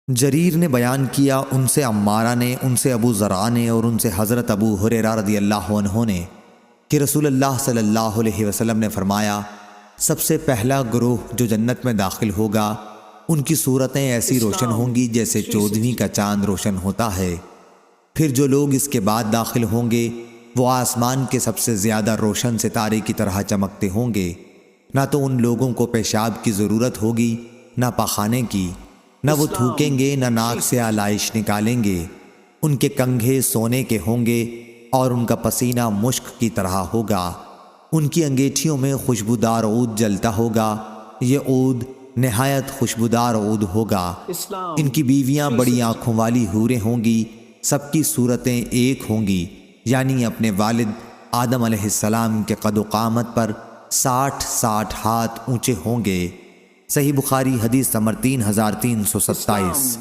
جریر نے بیان کیا، ان سے عمارہ نے، ان سے ابو زرع نے، اور ان سے حضرت ابو ہریرہ رضی اللہ عنہ نے کہ رسول اللہ صلی اللہ علیہ وسلم نے فرمایا، سب سے پہلا گروہ جو جنت میں داخل ہوگا ان کی صورتیں ایسی روشن ہوں گی جیسے چودھویں کا چاند روشن ہوتا ہے۔ پھر جو لوگ اس کے بعد داخل ہوں گے وہ آسمان کے سب سے زیادہ روشن ستارے کی طرح چمکتے ہوں گے، نہ تو ان لوگوں کو پیشاب کی ضرورت ہوگی نہ پاخانے کی، نہ وہ تھوکیں گے نہ ناک سے آلائش نکالیں گے، ان کے کنگھے سونے کے ہوں گے اور ان کا پسینہ مشک کی طرح ہوگا، ان کی انگیٹھیوں میں خوشبودار عود جلتا ہوگا، یہ عود نہایت خوشبودار عود ہوگا۔ ان کی بیویاں بڑی آنکھوں والی حوریں ہوں گی، سب کی صورتیں ایک ہوں گی، یعنی اپنے والد آدم علیہ السلام کے قد و قامت پر 60 ہاتھ اونچے ہوں گے۔ صحیح بخاری حدیث نمبر 3327۔